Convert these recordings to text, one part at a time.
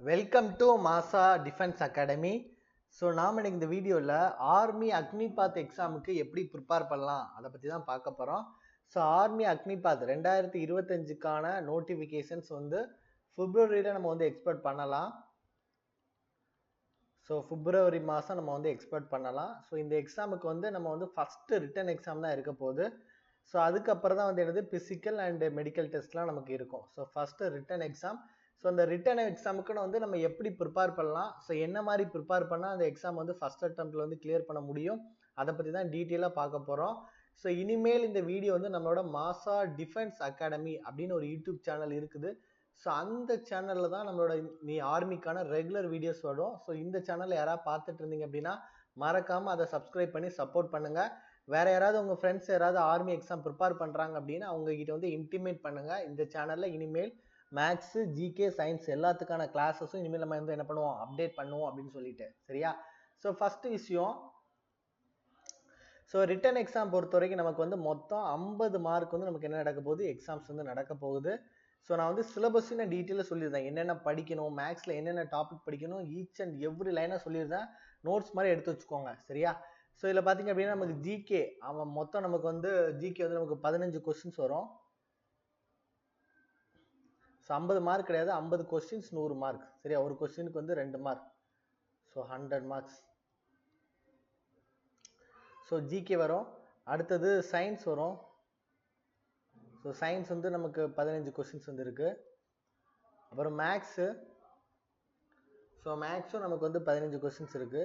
Welcome to மாசா defence academy. So நாம் இன்னைக்கு இந்த வீடியோவில் ஆர்மி அக்னிபாத் எக்ஸாமுக்கு எப்படி ப்ரிப்பேர் பண்ணலாம் அதை பற்றி தான் பார்க்க போகிறோம். ஸோ ஆர்மி அக்னிபாத் 2025க்கான நோட்டிஃபிகேஷன்ஸ் பிப்ரவரியில் நம்ம எக்ஸ்பெக்ட் பண்ணலாம். ஸோ பிப்ரவரி மாதம் நம்ம எக்ஸ்பெக்ட் பண்ணலாம். ஸோ இந்த எக்ஸாமுக்கு நம்ம ஃபஸ்ட்டு ரிட்டன் எக்ஸாம் தான் இருக்க போகுது. ஸோ அதுக்கப்புறம் தான் என்னது பிசிக்கல் அண்ட் மெடிக்கல் டெஸ்ட்லாம் நமக்கு இருக்கும். So first written exam. So அந்த ரிட்டன் எக்ஸாமுக்குன்னு நம்ம எப்படி ப்ரிப்பேர் பண்ணலாம், ஸோ என்ன மாதிரி ப்ரிப்பேர் பண்ணால் அந்த எக்ஸாம் ஃபஸ்ட் அட்டெம்ப்டில் கிளியர் பண்ண முடியும், அதை பற்றி தான் டீட்டெயிலாக பார்க்க போகிறோம். ஸோ இனிமேல் இந்த வீடியோ நம்மளோட மாசா டிஃபென்ஸ் அகாடமி அப்படின்னு ஒரு யூடியூப் சேனல் இருக்குது. ஸோ அந்த சேனலில் தான் நம்மளோட ஆர்மிக்கான ரெகுலர் வீடியோஸ் வரும். ஸோ இந்த சேனலில் யாராவது பார்த்துட்டு இருந்தீங்க அப்படின்னா மறக்காமல் அதை சப்ஸ்கிரைப் பண்ணி சப்போர்ட் பண்ணுங்கள். வேறு யாராவது உங்கள் ஃப்ரெண்ட்ஸ் யாராவது ஆர்மி எக்ஸாம் ப்ரிப்பேர் பண்ணுறாங்க அப்படின்னா அவங்ககிட்ட இன்டிமேட் பண்ணுங்கள். இந்த சேனலில் இனிமேல் மேக்ஸு, ஜிகே, சயின்ஸ் எல்லாத்துக்கான கிளாஸஸும் இனிமேல் நம்ம என்ன பண்ணுவோம், அப்டேட் பண்ணுவோம் அப்படின்னு சொல்லிட்டு. சரியா? ஸோ ஃபஸ்ட்டு விஷயம், ஸோ ரிட்டன் எக்ஸாம் பொறுத்த வரைக்கும் நமக்கு மொத்தம் 50 மார்க் நமக்கு என்ன நடக்க போகுது, எக்ஸாம்ஸ் நடக்க போகுது. ஸோ நான் சிலபஸும் நான் டீட்டெயிலாக சொல்லியிருந்தேன், என்னென்ன படிக்கணும், மேக்ஸில் என்னென்ன டாபிக் படிக்கணும், ஈச் அண்ட் எவ்ரி லைனாக சொல்லியிருந்தேன். நோட்ஸ் மாதிரி எடுத்து வச்சுக்கோங்க. சரியா? ஸோ இதில் பார்த்தீங்க அப்படின்னா நமக்கு ஜிகே மொத்தம் நமக்கு ஜிகே நமக்கு 15 கொஸ்டின்ஸ் வரும். ஸோ 50 மார்க் கிடையாது, 50 கொஸ்டின்ஸ் 100 மார்க். சரியா? ஒரு கொஸ்டினுக்கு 2 mark. So 100 marks. So GK வரும். அடுத்தது சயின்ஸ் வரும். ஸோ சயின்ஸ் நமக்கு 15 கொஸ்டின்ஸ் இருக்கு. அப்புறம் மேக்ஸு. ஸோ மேக்ஸும் நமக்கு 15 கொஸ்டின்ஸ் இருக்கு.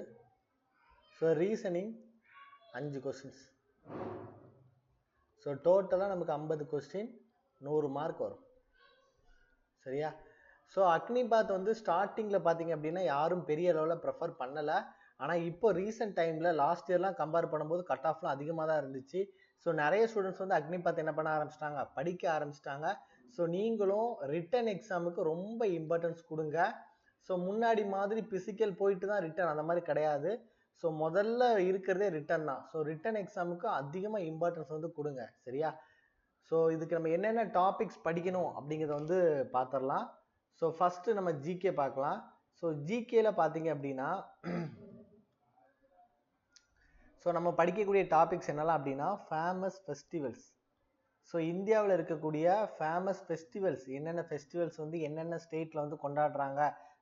So reasoning 5 questions. ஸோ டோட்டலாக நமக்கு 50 கொஸ்டின் 100 மார்க் வரும். சரியா? ஸோ அக்னிபாத் ஸ்டார்டிங்கில் பார்த்தீங்க அப்படின்னா யாரும் பெரிய லெவலில் ப்ரிஃபர் பண்ணலை. ஆனால் இப்போ ரீசெண்ட் டைமில் லாஸ்ட் இயர்லாம் கம்பேர் பண்ணும்போது கட் ஆஃப்லாம் அதிகமாக தான் இருந்துச்சு. ஸோ நிறைய ஸ்டூடெண்ட்ஸ் அக்னிபாத் என்ன பண்ண ஆரம்பிச்சிட்டாங்க, படிக்க ஆரம்பிச்சிட்டாங்க. ஸோ நீங்களும் ரிட்டன் எக்ஸாமுக்கு ரொம்ப இம்பார்ட்டன்ஸ் கொடுங்க. ஸோ முன்னாடி மாதிரி பிசிக்கல் போயிட்டு தான் ரிட்டன் அந்த மாதிரி கிடையாது. ஸோ முதல்ல இருக்கிறதே ரிட்டன் தான். ஸோ ரிட்டன் எக்ஸாமுக்கு அதிகமாக இம்பார்ட்டன்ஸ் கொடுங்க. சரியா? ஸோ இதுக்கு நம்ம என்னென்ன டாபிக்ஸ் படிக்கணும் அப்படிங்கிறத பார்த்துடலாம். ஸோ ஃபஸ்ட்டு நம்ம ஜிகே பார்க்கலாம். ஸோ ஜிகேல பார்த்தீங்க அப்படின்னா ஸோ நம்ம படிக்கக்கூடிய டாபிக்ஸ் என்னெல்லாம் அப்படின்னா ஃபேமஸ் ஃபெஸ்டிவல்ஸ். ஸோ இந்தியாவில் இருக்கக்கூடிய ஃபேமஸ் ஃபெஸ்டிவல்ஸ், என்னென்ன ஃபெஸ்டிவல்ஸ் என்னென்ன ஸ்டேட்டில் கொண்டாடுறாங்க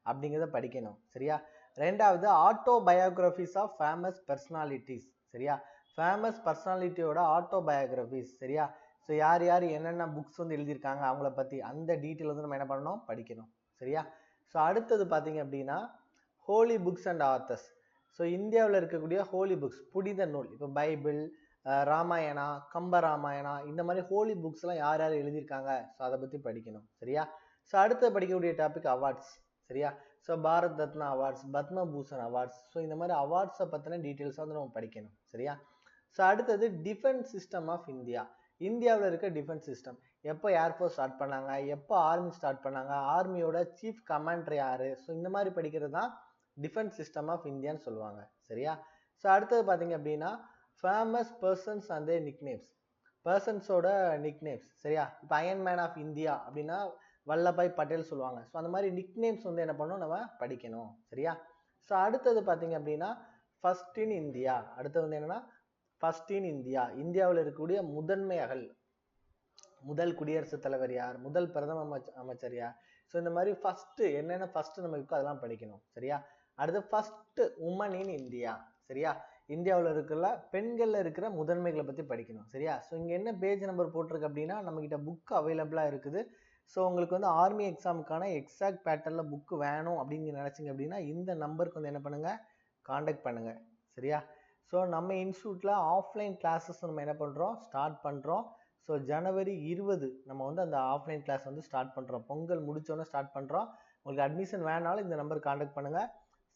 அப்படிங்கிறத படிக்கணும். சரியா? ரெண்டாவது autobiographies of famous personalities. சரியா? ஃபேமஸ் பர்சனாலிட்டியோட ஆட்டோ பயோகிராஃபிஸ். சரியா? ஸோ யார் யார் என்னென்ன புக்ஸ் எழுதியிருக்காங்க அவங்கள பற்றி அந்த டீட்டெயில் நம்ம என்ன பண்ணணும், படிக்கணும். சரியா? ஸோ அடுத்தது பார்த்தீங்க அப்படின்னா Holi books and authors. So இந்தியாவில் இருக்கக்கூடிய ஹோலி புக்ஸ், புனித நூல், இப்போ பைபிள், ராமாயணா, கம்பராமாயணா, இந்த மாதிரி ஹோலி புக்ஸ்லாம் யார் யார் எழுதியிருக்காங்க, ஸோ அதை பற்றி படிக்கணும். சரியா? ஸோ அடுத்து படிக்கக்கூடிய டாபிக் அவார்ட்ஸ். சரியா? So Bharat Ratna awards, Padma Bhushan awards, so இந்த மாதிரி அவார்ட்ஸை பற்றின டீட்டெயில்ஸாக நம்ம படிக்கணும். சரியா? ஸோ அடுத்தது டிஃபென்ஸ் சிஸ்டம் ஆஃப் இந்தியா. இந்தியாவில் இருக்க டிஃபென்ஸ் சிஸ்டம், எப்போ ஏர்ஃபோர்ஸ் ஸ்டார்ட் பண்ணாங்க, எப்போ ஆர்மி ஸ்டார்ட் பண்ணாங்க, ஆர்மியோட சீஃப் கமாண்டர் யார், ஸோ இந்த மாதிரி படிக்கிறது தான் டிஃபென்ஸ் சிஸ்டம் ஆஃப் இந்தியான்னு சொல்லுவாங்க. சரியா? ஸோ அடுத்தது பார்த்தீங்க அப்படின்னா famous persons and their nicknames, பர்சன்ஸோட நிக்நேம்ஸ். சரியா? இப்போ அயன்மேன் ஆஃப் இந்தியா அப்படின்னா வல்லபாய் பட்டேல் சொல்லுவாங்க. ஸோ அந்த மாதிரி நிக்நேம்ஸ் என்ன பண்ணணும், நம்ம படிக்கணும். சரியா? ஸோ அடுத்தது பார்த்தீங்க அப்படின்னா ஃபர்ஸ்ட் இன் இந்தியா. அடுத்தது என்னன்னா ஃபர்ஸ்ட் இன் இந்தியா, இந்தியாவில் இருக்கக்கூடிய முதன்மைகள், முதல் குடியரசுத் தலைவர் யார், முதல் பிரதம அமைச்சர் யார், ஸோ இந்த மாதிரி ஃபர்ஸ்ட் என்னென்ன ஃபர்ஸ்ட் நம்ம இருக்கோ அதெல்லாம் படிக்கணும். சரியா? அடுத்து ஃபர்ஸ்ட் உமன் இன் இந்தியா. சரியா? இந்தியாவில் இருக்கிற பெண்கள்ல இருக்கிற முதன்மைகளை பற்றி படிக்கணும். சரியா? ஸோ இங்கே என்ன பேஜ் நம்பர் போட்டிருக்கு அப்படின்னா நம்மகிட்ட புக் அவைலபிளாக இருக்குது. ஸோ உங்களுக்கு ஆர்மி எக்ஸாமுக்கான எக்ஸாக்ட் பேட்டர்னில் புக்கு வேணும் அப்படின்னு நினச்சிங்க அப்படின்னா இந்த நம்பருக்கு என்ன பண்ணுங்கள், காண்டாக்ட் பண்ணுங்கள். சரியா? ஸோ நம்ம இன்ஸ்டியூட்டில் ஆஃப்லைன் கிளாஸஸ் நம்ம என்ன பண்ணுறோம், ஸ்டார்ட் பண்ணுறோம். ஸோ ஜனவரி 20 நம்ம அந்த ஆஃப்லைன் கிளாஸ் ஸ்டார்ட் பண்ணுறோம். பொங்கல் முடிச்சோன்னே ஸ்டார்ட் பண்ணுறோம். உங்களுக்கு அட்மிஷன் வேணாலும் இந்த நம்பருக்கு காண்டாக்ட் பண்ணுங்கள்.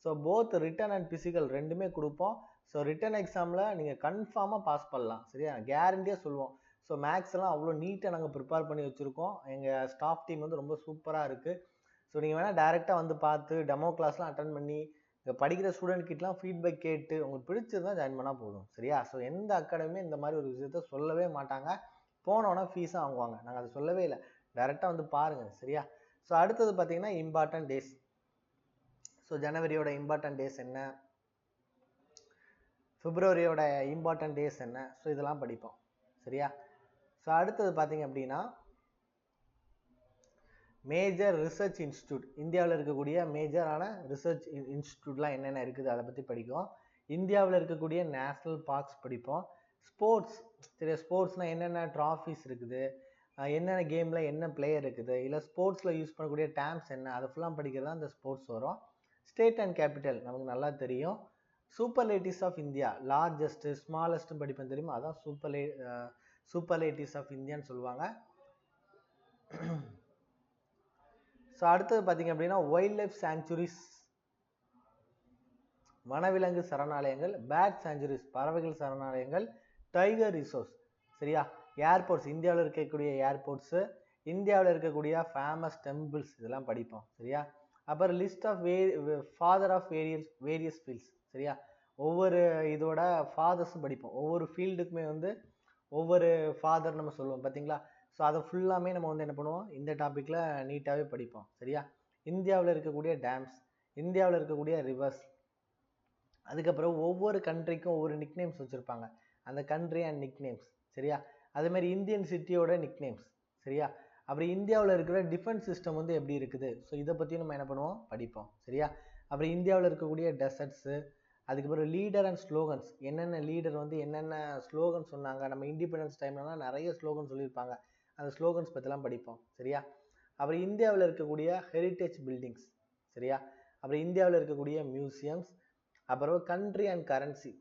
So both return and physical ரெண்டுமே கொடுப்போம். ஸோ ரிட்டன் எக்ஸாமில் நீங்கள் கன்ஃபார்மாக பாஸ் பண்ணலாம். சரியா? கேரண்டியாக சொல்லுவோம். ஸோ மேக்ஸ் எல்லாம் அவ்வளோ நீட்டாக நாங்கள் ப்ரிப்பேர் பண்ணி வச்சுருக்கோம். எங்கள் ஸ்டாஃப் டீம் ரொம்ப சூப்பராக இருக்குது. ஸோ நீங்கள் வேணால் டேரெக்டாக பார்த்து டெமோ கிளாஸ்லாம் அட்டன் பண்ணி இங்கே படிக்கிற ஸ்டூடெண்ட் கிட்டலாம் ஃபீட்பேக் கேட்டு உங்களுக்கு பிடிச்சிருந்தா ஜாயின் பண்ணால் போதும். சரியா? ஸோ எந்த அகாடமியும் இந்த மாதிரி ஒரு விஷயத்த சொல்லவே மாட்டாங்க. போனோன்னா ஃபீஸாக வாங்குவாங்க. நாங்கள் அதை சொல்லவே இல்லை, டேரெக்டாக பாருங்கள். சரியா? ஸோ அடுத்தது பார்த்தீங்கன்னா இம்பார்ட்டன்ட் டேஸ். ஸோ ஜனவரியோட இம்பார்ட்டன்ட் டேஸ் என்ன, பிப்ரவரியோட இம்பார்ட்டன்ட் டேஸ் என்ன, ஸோ இதெல்லாம் படிப்போம். சரியா? ஸோ அடுத்தது பார்த்தீங்க அப்படின்னா மேஜர் ரிசர்ச் இன்ஸ்டியூட், இந்தியாவில் இருக்கக்கூடிய மேஜரான ரிசர்ச் இன்ஸ்டியூட்லாம் என்னென்ன இருக்குது அதை பற்றி படிக்கும். இந்தியாவில் இருக்கக்கூடிய நேஷ்னல் பார்க்ஸ் படிப்போம். ஸ்போர்ட்ஸ், சரி, ஸ்போர்ட்ஸ்னால் என்னென்ன ட்ராஃபிஸ் இருக்குது, என்னென்ன கேமில் என்ன பிளேயர் இருக்குது, இல்லை ஸ்போர்ட்ஸில் யூஸ் பண்ணக்கூடிய டேம்ஸ் என்ன, அதை ஃபுல்லாக படிக்கிறது தான் இந்த ஸ்போர்ட்ஸ் வரும். ஸ்டேட் அண்ட் கேபிட்டல் நமக்கு நல்லா தெரியும். Superlatives of India, largest smallest படிப்பேன் தெரியுமா, அதான் சூப்பர்லேட்டிவ்ஸ் ஆஃப் இந்தியான்னு சொல்லுவாங்க. ஸோ அடுத்தது பார்த்தீங்க அப்படின்னா வைல்ட் லைஃப் சாங்சுரிஸ், வனவிலங்கு சரணாலயங்கள், பேர்ட் சாங்சுரிஸ், பறவைகள் சரணாலயங்கள், டைகர் ரிசோர்ஸ். சரியா? ஏர்போர்ட்ஸ், இந்தியாவில் இருக்கக்கூடிய ஏர்போர்ட்ஸு, இந்தியாவில் இருக்கக்கூடிய ஃபேமஸ் டெம்பிள்ஸ், இதெல்லாம் படிப்போம். சரியா? அப்புறம் list of father of various fields. சரியா? ஒவ்வொரு இதோட ஃபாதர்ஸும் படிப்போம். ஒவ்வொரு ஃபீல்டுக்குமே வந்து ஒவ்வொரு ஃபாதர் நம்ம சொல்லுவோம் பார்த்தீங்களா? ஸோ அதை ஃபுல்லாமே நம்ம வந்து என்ன பண்ணுவோம், இந்த டாப்பிக்கில் நீட்டாகவே படிப்போம். சரியா? இந்தியாவில் இருக்கக்கூடிய டேம்ஸ், இந்தியாவில் இருக்கக்கூடிய ரிவர்ஸ், அதுக்கப்புறம் ஒவ்வொரு கண்ட்ரிக்கும் ஒவ்வொரு நிக்நேம்ஸ் வச்சுருப்பாங்க, அந்த கண்ட்ரி அண்ட் நிக்நேம்ஸ். சரியா? அதேமாதிரி இந்தியன் சிட்டியோட நிக்நேம்ஸ். சரியா? அப்புறம் இந்தியாவில் இருக்கிற டிஃபென்ஸ் சிஸ்டம் வந்து எப்படி இருக்குது, ஸோ இதை பற்றியும் நம்ம என்ன பண்ணுவோம், படிப்போம். சரியா? அப்புறம் இந்தியாவில் இருக்கக்கூடிய டெசர்ட்ஸு, அதுக்கப்புறம் லீடர் அண்ட் ஸ்லோகன்ஸ், என்னென்ன லீடர் வந்து என்னென்ன ஸ்லோகன் சொன்னாங்க, நம்ம இண்டிபெண்டன்ஸ் டைம்லலாம் நிறைய ஸ்லோகன் சொல்லியிருப்பாங்க, அந்த ஸ்லோகன்ஸ் பற்றிலாம் படிப்போம். சரியா? அப்புறம் இந்தியாவில் இருக்கக்கூடிய ஹெரிட்டேஜ் பில்டிங்ஸ். சரியா? அப்புறம் இந்தியாவில் இருக்கக்கூடிய மியூசியம்ஸ், அப்புறம் கண்ட்ரி அண்ட்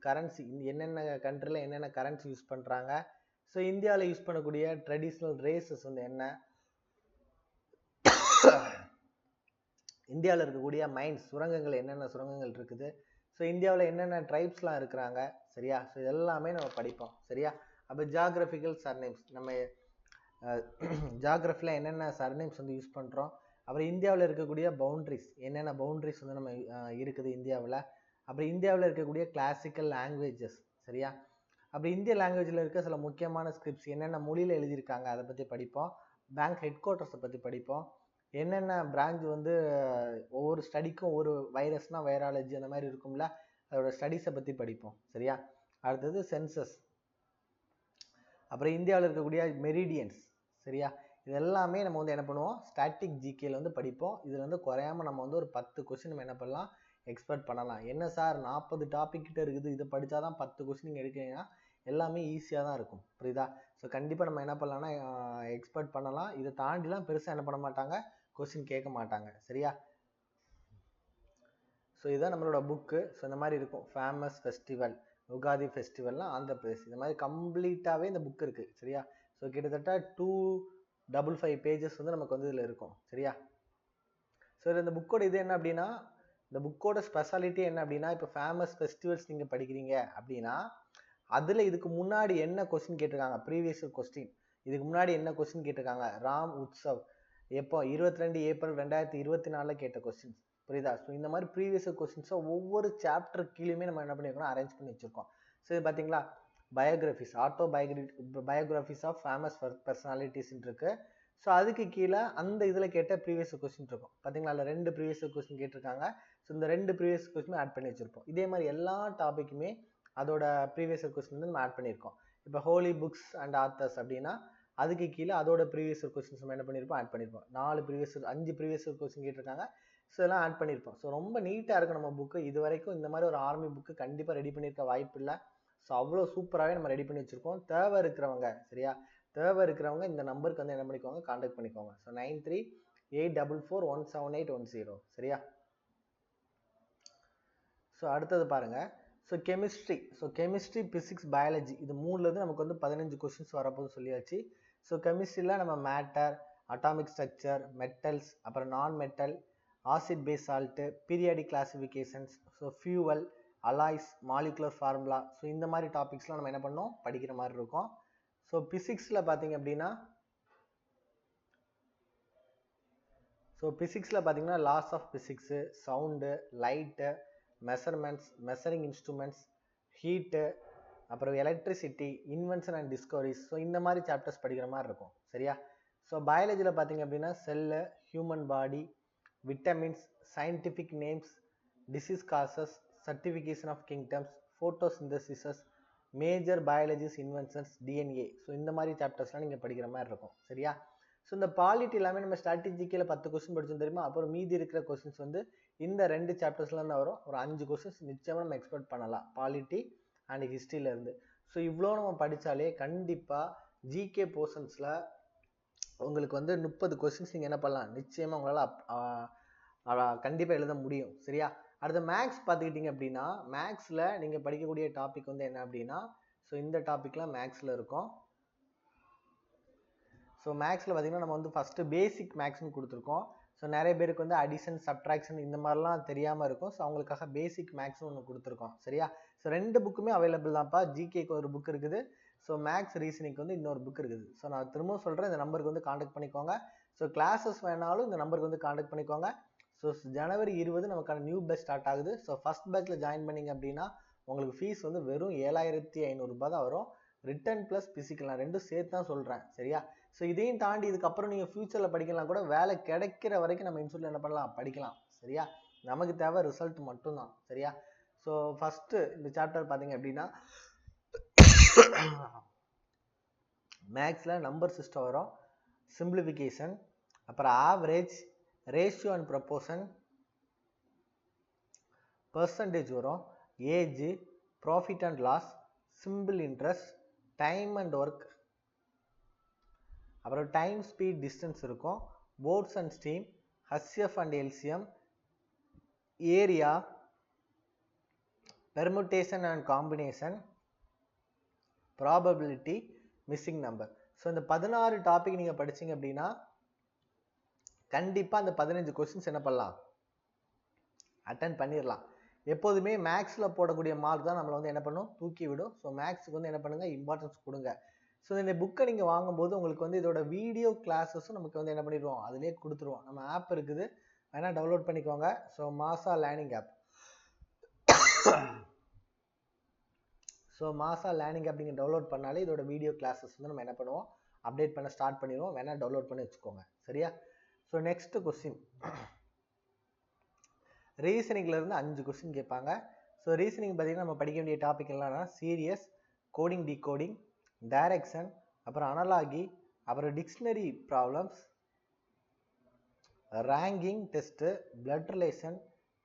கரன்சி என்னென்ன கண்ட்ரியில் என்னென்ன கரன்சி யூஸ் பண்ணுறாங்க, ஸோ இந்தியாவில் யூஸ் பண்ணக்கூடிய ட்ரெடிஷ்னல் ரேசஸ் வந்து என்ன, இந்தியாவில் இருக்கக்கூடிய மைன்ஸ், சுரங்கங்கள், என்னென்ன சுரங்கங்கள் இருக்குது, ஸோ இந்தியாவில் என்னென்ன ட்ரைப்ஸ்லாம் இருக்கிறாங்க. சரியா? ஸோ இதெல்லாமே நம்ம படிப்போம். சரியா? அப்போ ஜாகிரபிக்கல் சர்நேம்ஸ், நம்ம ஜாகிரஃபியில் என்னென்ன சர்நேம்ஸ் வந்து யூஸ் பண்ணுறோம். அப்புறம் இந்தியாவில் இருக்கக்கூடிய பவுண்ட்ரிஸ், என்னென்ன பவுண்ட்ரிஸ் வந்து நம்ம இருக்குது இந்தியாவில். அப்புறம் இந்தியாவில் இருக்கக்கூடிய கிளாசிக்கல் லாங்குவேஜஸ். சரியா? அப்புறம் இந்திய லாங்குவேஜில் இருக்க சில முக்கியமான ஸ்கிரிப்ட்ஸ், என்னென்ன மொழியில் எழுதியிருக்காங்க அதை பற்றி படிப்போம். பேங்க் ஹெட் குவார்ட்டர்ஸை பற்றி படிப்போம். என்னென்ன பிரான்ச் வந்து ஒவ்வொரு ஸ்டடிக்கும் ஒரு வைரஸ்னால் வைராலஜி அந்த மாதிரி இருக்கும்ல, அதோட ஸ்டடீஸை பற்றி படிப்போம். சரியா? அடுத்தது சென்சஸ், அப்புறம் இந்தியாவில் இருக்கக்கூடிய மெரிடியன்ஸ். சரியா? இது எல்லாமே நம்ம வந்து என்ன பண்ணுவோம், ஸ்டாட்டிக் ஜிகேல வந்து படிப்போம். இதில் வந்து குறையாமல் நம்ம வந்து ஒரு 10 கொஸ்டின் நம்ம என்ன பண்ணலாம், எக்ஸ்பெக்ட் பண்ணலாம். என்ன சார் 40 டாபிக் கிட்ட இருக்குது, இதை படித்தா தான் 10 கொஸ்டின் நீங்கள் எடுக்கிறீங்கன்னா எல்லாமே ஈஸியாக தான் இருக்கும். புரியுதா? ஸோ கண்டிப்பாக நம்ம என்ன பண்ணலாம்னா எக்ஸ்பெக்ட் பண்ணலாம். இதை தாண்டிலாம் பெருசாக என்ன பண்ண மாட்டாங்க, கொஸ்டின் கேட்க மாட்டாங்க. சரியா? ஸோ இதுதான் நம்மளோட புக்கு. ஸோ இந்த மாதிரி இருக்கும். ஃபேமஸ் ஃபெஸ்டிவல், உகாதி ஃபெஸ்டிவல்லாம் ஆந்திரப்பிரதேஷ், இந்த மாதிரி கம்ப்ளீட்டாகவே இந்த புக் இருக்குது. சரியா? ஸோ கிட்டத்தட்ட 255 பேஜஸ் வந்து நமக்கு வந்து இதில் இருக்கும். சரியா? ஸோ இந்த புக்கோட இது என்ன அப்படின்னா, இந்த புக்கோட ஸ்பெஷாலிட்டி என்ன அப்படின்னா, இப்போ ஃபேமஸ் ஃபெஸ்டிவல்ஸ் நீங்கள் படிக்கிறீங்க அப்படின்னா அதில் இதுக்கு முன்னாடி என்ன கொஸ்டின் கேட்டிருக்காங்க, ப்ரீவியஸ் கொஸ்டின், இதுக்கு முன்னாடி என்ன கொஸ்டின் கேட்டிருக்காங்க, ராம் உற்சவ் எப்போ 22 ஏப்ரல் 2024 கேட்ட கொஸ்டின்ஸ். புரியுதா? ஸோ இந்த மாதிரி ப்ரீவியஸ் கொஸ்டின்ஸை ஒவ்வொரு சாப்டர் கீழேயுமே நம்ம என்ன பண்ணியிருக்கோம், அரேஞ்ச் பண்ணி வச்சுருக்கோம். ஸோ இது பார்த்தீங்களா, biographies, biographies of famous personalities இருக்கு. ஸோ அதுக்கு கீழே அந்த இதில் கேட்ட ப்ரீவியஸ் கொஸ்டின் இருக்கும். பார்த்தீங்களா, அதில் 2 ப்ரீவியஸ் கொஸ்டின் கேட்டிருக்காங்க. ஸோ இந்த 2 ப்ரீவியஸ் கொஸ்டின் ஆட் பண்ணி வச்சுருப்போம். இதே மாதிரி எல்லா டாப்பிக்குமே அதோட ப்ரீவியஸ் கொஸ்டின் வந்து நம்ம ஆட் பண்ணியிருக்கோம். இப்போ ஹோலி புக்ஸ் அண்ட் ஆத்தர்ஸ் அப்படின்னா அதுக்கு கீழே அதோட ப்ரீவியஸ் கொஸ்டின்ஸ் நம்ம என்ன பண்ணியிருப்போம், ஆட் பண்ணியிருப்போம். 5 ப்ரீவியஸ் கொஸ்டின் கேட்டிருக்காங்க. ஸோ இதெல்லாம் ஆட் பண்ணியிருப்போம். ஸோ ரொம்ப நீட்டாக இருக்கும் நம்ம புக்கு. இது வரைக்கும் இந்த மாதிரி ஒரு ஆர்மி புக்கு கண்டிப்பாக ரெடி பண்ணியிருக்க வாய்ப்பு இல்லை. ஸோ அவ்வளோ சூப்பராகவே நம்ம ரெடி பண்ணி வச்சுருக்கோம். தேவை இருக்கிறவங்க, சரியா, தேவை இருக்கிறவங்க இந்த நம்பருக்கு வந்து என்ன பண்ணிக்கோங்க, கான்டாக்ட் பண்ணிக்கோங்க. ஸோ 9384417810. சரியா? ஸோ அடுத்தது பாருங்கள். ஸோ கெமிஸ்ட்ரி, பிசிக்ஸ், பயாலஜி, இது மூணுலேருந்து நமக்கு வந்து 15 கொஸ்டின்ஸ் வரப்போது சொல்லியாச்சு. ஸோ கெமிஸ்ட்ரியில் நம்ம மேட்டர், அட்டாமிக் ஸ்ட்ரக்சர், மெட்டல்ஸ், அப்புறம் non metal, acid base salt, periodic classifications, so fuel, alloys, molecular formula, so இந்த மாதிரி டாபிக்ஸ்லாம் நம்ம என்ன பண்ணோம், படிக்கிற மாதிரி இருக்கும். ஸோ பிசிக்ஸில் பார்த்தீங்க அப்படின்னா பார்த்தீங்கன்னா laws of physics, sound, light, measurements, measuring instruments, heat, அப்புறம் electricity, invention and discoveries, so இந்த மாதிரி சாப்டர்ஸ் படிக்கிற மாதிரி இருக்கும். சரியா? ஸோ பயாலஜியில் பார்த்தீங்க அப்படின்னா cell, human body, vitamins, scientific names, disease causes, certification of kingdoms, photosynthesis, major biologists inventions, DNA. So இந்த மாதிரி சாப்டர்ஸ்லாம் நீங்கள் படிக்கிற மாதிரி இருக்கும். சரியா? ஸோ இந்த பாலிட்டி எல்லாமே நம்ம ஸ்ட்ராட்டஜிக்கில் 10 கொஸ்டின் படிச்சோம் தெரியுமா? அப்புறம் மீதி இருக்கிற கொஸ்டின்ஸ் வந்து இந்த 2 சாப்டர்ஸ்லாம் தான் வரும். ஒரு 5 கொஸ்டின்ஸ் நிச்சயமாக நம்ம எக்ஸ்பெக்ட் பண்ணலாம் பாலிட்டி அண்ட் ஹிஸ்ட்ரியிலேருந்து. ஸோ இவ்வளோ நம்ம படித்தாலே கண்டிப்பாக ஜிகே போர்ஷன்ஸில் உங்களுக்கு வந்து 30 கொஸ்டின்ஸ் நீங்கள் என்ன பண்ணலாம், நிச்சயமாக உங்களால் கண்டிப்பாக எழுத முடியும். சரியா? அடுத்த மேக்ஸ் பார்த்துக்கிட்டிங்க அப்படின்னா, மேக்ஸில் நீங்கள் படிக்கக்கூடிய டாபிக் வந்து என்ன அப்படின்னா, ஸோ இந்த டாப்பிக்லாம் மேக்ஸில் இருக்கும். ஸோ மேக்ஸில் பார்த்தீங்கன்னா நம்ம வந்து ஃபஸ்ட்டு பேசிக் மேக்ஸ்னு கொடுத்துருக்கோம். ஸோ நிறைய பேருக்கு வந்து அடிஷன், சப்ட்ராக்ஷன் இந்த மாதிரிலாம் தெரியாமல் இருக்கும். ஸோ அவங்களுக்காக பேசிக் மேக்ஸ்னு ஒன்று கொடுத்துருக்கோம். சரியா? ஸோ 2 புக்குமே அவைலபிள் தான்ப்பா. ஜிகேக்கு ஒரு புக் இருக்குது, ஸோ மேக்ஸ் ரீசனிங்க்கு வந்து இன்னொரு புக் இருக்குது. ஸோ நான் திரும்பவும் சொல்கிறேன், இந்த நம்பருக்கு வந்து காண்டாக்ட் பண்ணிக்கோங்க. ஸோ கிளாஸஸ் வேணாலும் இந்த நம்பருக்கு வந்து காண்டாக்ட் பண்ணிக்கோங்க. ஸோ ஜனவரி 20 நமக்கான நியூ பேட்ச் ஸ்டார்ட் ஆகுது. ஸோ ஃபஸ்ட் பேட்ச்சில் ஜாயின் பண்ணிங்க அப்படின்னா உங்களுக்கு ஃபீஸ் வந்து வெறும் 7500 ரூபாய் தான் வரும். ரிட்டன் ப்ளஸ் பிசிக்கல், நான் ரெண்டும் சேர்த்து தான் சொல்கிறேன். சரியா? ஸோ இதையும் தாண்டி இதுக்கப்புறம் நீங்கள் ஃபியூச்சரில் படிக்கலாம் கூட, வேலை கிடைக்கிற வரைக்கும் நம்ம இன்ஸ்டியூட்டில் என்ன பண்ணலாம், படிக்கலாம். சரியா? நமக்கு தேவை ரிசல்ட் மட்டும்தான். சரியா? ஸோ ஃபஸ்ட்டு இந்த சாப்டர் பார்த்தீங்க அப்படின்னா மேக்ஸில் நம்பர் சிஸ்டம் வரும், சிம்பிளிஃபிகேஷன், அப்புறம் average, ratio and proportion, percentage வரும், age, profit and loss, simple interest, time and work, அப்புறம் டைம், ஸ்பீட், டிஸ்டன்ஸ் இருக்கும், boats and stream, HCF and LCM, area, permutation and combination, probability, missing number. So இந்த 16 topic நீங்கள் படிச்சீங்க அப்படின்னா கண்டிப்பாக அந்த 15 questions என்ன பண்ணலாம், அட்டன் பண்ணிடலாம். எப்போதுமே மேக்ஸில் போடக்கூடிய மார்க் தான் நம்மளை வந்து என்ன பண்ணும், தூக்கி விடும். ஸோ மேக்ஸுக்கு வந்து என்ன பண்ணுங்கள், இம்பார்ட்டன்ஸ் கொடுங்க. ஸோ இந்த புக்கை நீங்கள் வாங்கும்போது உங்களுக்கு வந்து இதோட வீடியோ கிளாஸஸும் நமக்கு வந்து என்ன பண்ணிடுவோம், அதிலே கொடுத்துருவோம். நம்ம ஆப் இருக்குது, வேணால் டவுன்லோட் பண்ணிக்கோங்க. ஸோ மாசா லேர்னிங் ஆப். ஸோ மாசா லேர்னிங் ஆப் நீங்கள் டவுன்லோட் பண்ணாலே இதோட வீடியோ கிளாஸஸ் வந்து நம்ம என்ன பண்ணுவோம், அப்டேட் பண்ண ஸ்டார்ட் பண்ணிடுவோம். வேணால் டவுன்லோட் பண்ணி வச்சுக்கோங்க. சரியா? ஸோ நெக்ஸ்ட் கொஸ்டின், ரீசனிங்லேருந்து 5 கொஸ்டின் கேட்பாங்க. ஸோ ரீசனிங் பார்த்தீங்கன்னா நம்ம படிக்க வேண்டிய டாபிக் என்னன்னா சீரியஸ், கோடிங், டிகோடிங், டைரக்ஷன், அப்புறம் அனலாகி, அப்புறம் dictionary problems, ranking test, blood relation,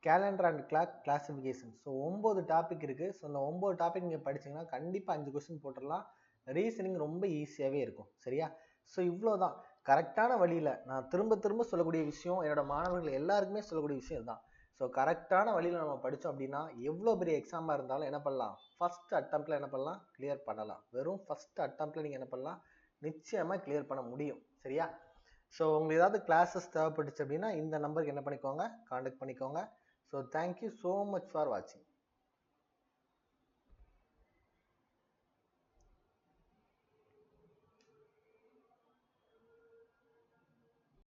calendar and clock classification. So 9 topic இருக்குது. ஸோ அந்த 9 டாபிக் நீங்கள் படிச்சிங்கன்னா கண்டிப்பாக 5 கொஸ்டின் போட்டுடலாம். ரீசனிங் ரொம்ப ஈஸியாகவே இருக்கும். சரியா? ஸோ இவ்வளோ தான் கரெக்டான வழியில் நான் திரும்ப திரும்ப சொல்லக்கூடிய விஷயம், என்னோட மாணவர்கள் எல்லாருக்குமே சொல்லக்கூடிய விஷயம் தான். ஸோ கரெக்டான வழியில் நம்ம படித்தோம் அப்படின்னா எவ்வளோ பெரிய எக்ஸாமாக இருந்தாலும் என்ன பண்ணலாம், ஃபஸ்ட் அட்டம்ப்டில் என்ன பண்ணலாம், கிளியர் பண்ணலாம். வெறும் ஃபஸ்ட் அட்டம்ப்டில் நீங்கள் என்ன பண்ணலாம், நிச்சயமாக கிளியர் பண்ண முடியும். சரியா? ஸோ உங்களுக்கு ஏதாவது கிளாஸஸ் தேவைப்பட்டுச்சு அப்படின்னா இந்த நம்பருக்கு என்ன பண்ணிக்கோங்க, காண்டாக்ட் பண்ணிக்கோங்க. So thank you so much for வாட்சிங்.